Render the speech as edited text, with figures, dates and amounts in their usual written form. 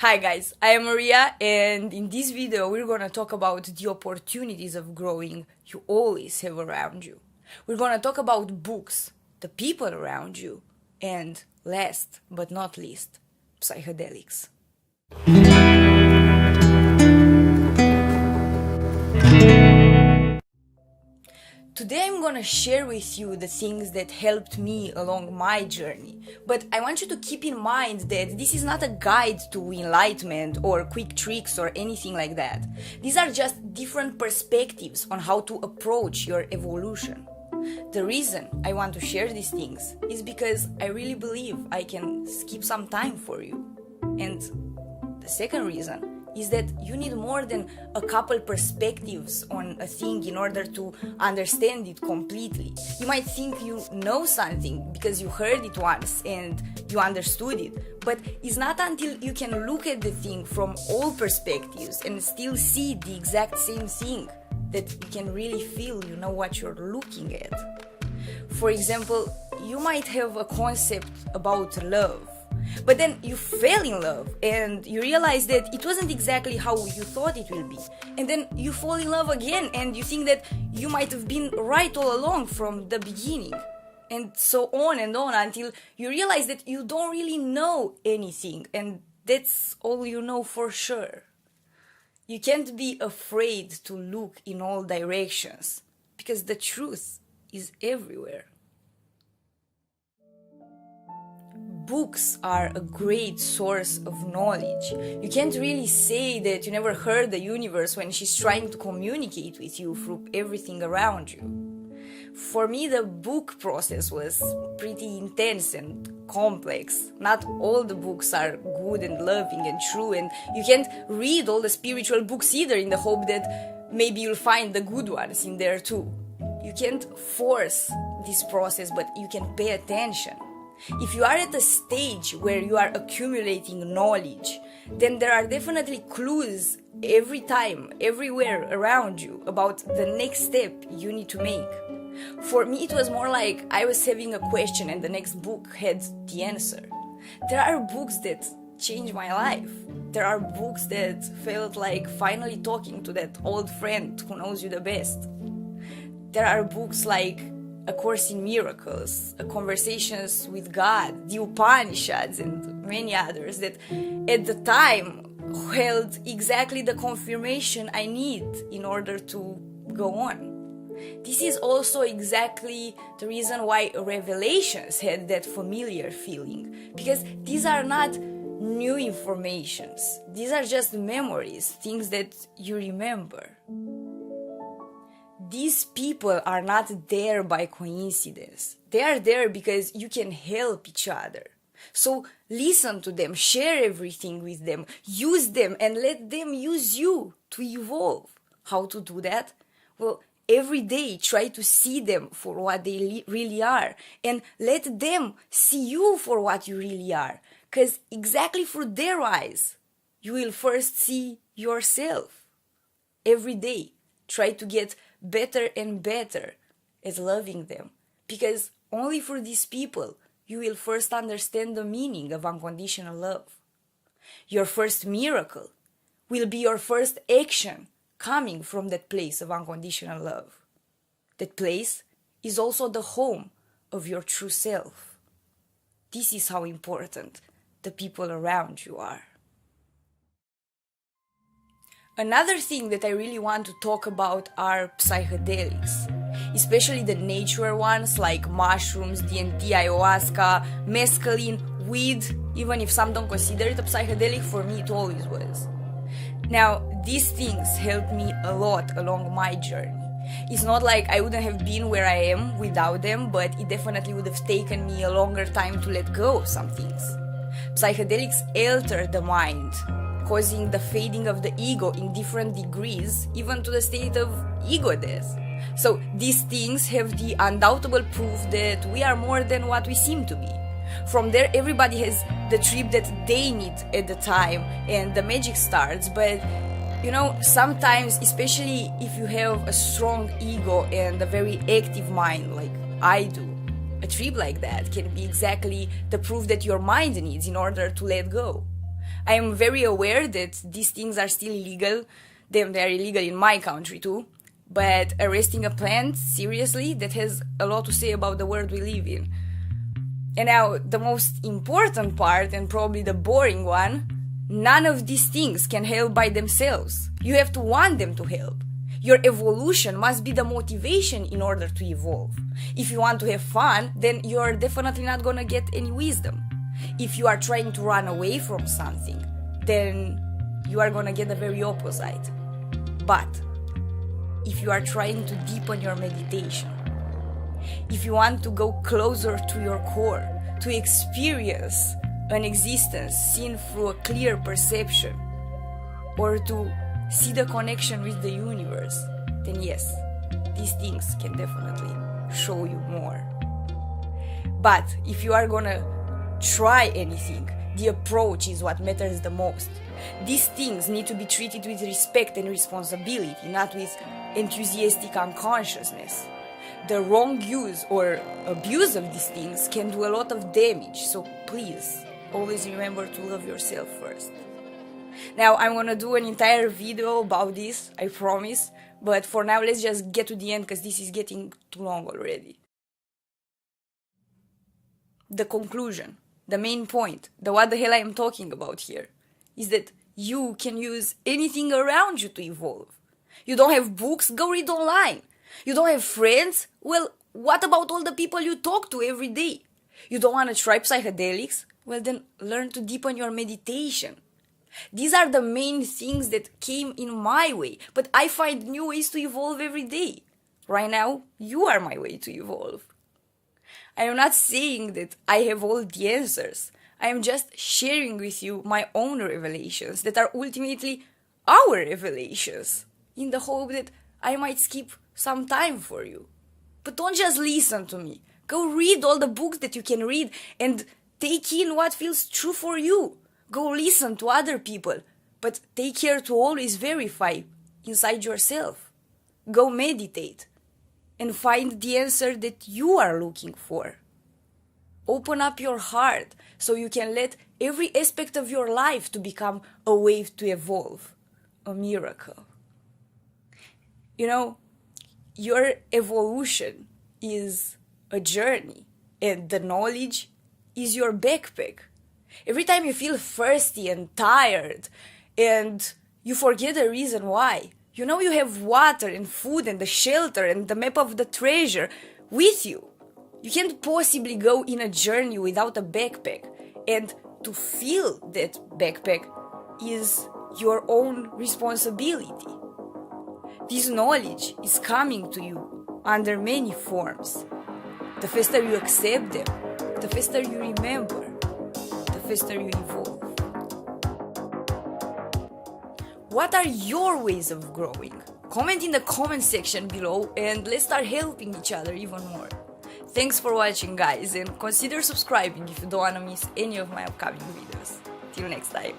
Hi guys, I am Maria, and in this video we're gonna talk about the opportunities of growing you always have around you. We're gonna talk about books, the people around you, and last but not least, psychedelics. Today I'm gonna share with you the things that helped me along my journey, but I want you to keep in mind that this is not a guide to enlightenment or quick tricks or anything like that. These are just different perspectives on how to approach your evolution. The reason I want to share these things is because I really believe I can skip some time for you. And the second reason is that you need more than a couple perspectives on a thing in order to understand it completely. You might think you know something because you heard it once and you understood it, but it's not until you can look at the thing from all perspectives and still see the exact same thing that you can really feel you know what you're looking at. For example, you might have a concept about love, but then you fell in love and you realize that it wasn't exactly how you thought it will be. And then you fall in love again and you think that you might have been right all along from the beginning. And so on and on until you realize that you don't really know anything and that's all you know for sure. You can't be afraid to look in all directions because the truth is everywhere. Books are a great source of knowledge. You can't really say that you never heard the universe when she's trying to communicate with you through everything around you. For me, the book process was pretty intense and complex. Not all the books are good and loving and true, and you can't read all the spiritual books either in the hope that maybe you'll find the good ones in there too. You can't force this process, but you can pay attention. If you are at a stage where you are accumulating knowledge, then there are definitely clues every time, everywhere around you about the next step you need to make. For me, it was more like I was having a question and the next book had the answer. There are books that changed my life. There are books that felt like finally talking to that old friend who knows you the best. There are books like A Course in Miracles, Conversations with God, the Upanishads, and many others that at the time held exactly the confirmation I need in order to go on. This is also exactly the reason why Revelations had that familiar feeling, because these are not new informations. These are just memories, things that you remember. These people are not there by coincidence. They are there because you can help each other. So listen to them, share everything with them, use them, and let them use you to evolve. How to do that? Well, every day try to see them for what they really are and let them see you for what you really are. Because exactly through their eyes, you will first see yourself. Every day, try to get better and better at loving them, because only for these people you will first understand the meaning of unconditional love. Your first miracle will be your first action coming from that place of unconditional love. That place is also the home of your true self. This is how important the people around you are. Another thing that I really want to talk about are psychedelics, especially the natural ones like mushrooms, DMT, ayahuasca, mescaline, weed. Even if some don't consider it a psychedelic, for me it always was. Now, these things helped me a lot along my journey. It's not like I wouldn't have been where I am without them, but it definitely would have taken me a longer time to let go of some things. Psychedelics alter the mind, causing the fading of the ego in different degrees, even to the state of ego death. So these things have the undoubtable proof that we are more than what we seem to be. From there, everybody has the trip that they need at the time and the magic starts. But you know, sometimes, especially if you have a strong ego and a very active mind like I do, a trip like that can be exactly the proof that your mind needs in order to let go. I am very aware that these things are still illegal. They are illegal in my country too. But arresting a plant, seriously, that has a lot to say about the world we live in. And now, the most important part, and probably the boring one, none of these things can help by themselves. You have to want them to help. Your evolution must be the motivation in order to evolve. If you want to have fun, then you're definitely not gonna get any wisdom. If you are trying to run away from something, then you are gonna get the very opposite. But if you are trying to deepen your meditation, if you want to go closer to your core, to experience an existence seen through a clear perception, or to see the connection with the universe, then yes, these things can definitely show you more. But if you are gonna try anything, the approach is what matters the most. These things need to be treated with respect and responsibility, not with enthusiastic unconsciousness. The wrong use or abuse of these things can do a lot of damage, so please, always remember to love yourself first. Now, I'm gonna do an entire video about this, I promise, but for now, let's just get to the end because this is getting too long already. The conclusion, the main point, the what the hell I am talking about here, is that you can use anything around you to evolve. You don't have books? Go read online. You don't have friends? Well, what about all the people you talk to every day? You don't want to try psychedelics? Well, then learn to deepen your meditation. These are the main things that came in my way, but I find new ways to evolve every day. Right now, you are my way to evolve. I am not saying that I have all the answers. I am just sharing with you my own revelations that are ultimately our revelations, in the hope that I might skip some time for you. But don't just listen to me. Go read all the books that you can read and take in what feels true for you. Go listen to other people, but take care to always verify inside yourself. Go meditate and find the answer that you are looking for. Open up your heart so you can let every aspect of your life to become a wave to evolve, a miracle. You know, your evolution is a journey, and the knowledge is your backpack. Every time you feel thirsty and tired, and you forget the reason why, you know you have water and food and the shelter and the map of the treasure with you. You can't possibly go in a journey without a backpack, and to fill that backpack is your own responsibility. This knowledge is coming to you under many forms. The faster you accept them, the faster you remember, the faster you evolve. What are your ways of growing? Comment in the comment section below and let's start helping each other even more. Thanks for watching, guys, and consider subscribing if you don't want to miss any of my upcoming videos. Till next time.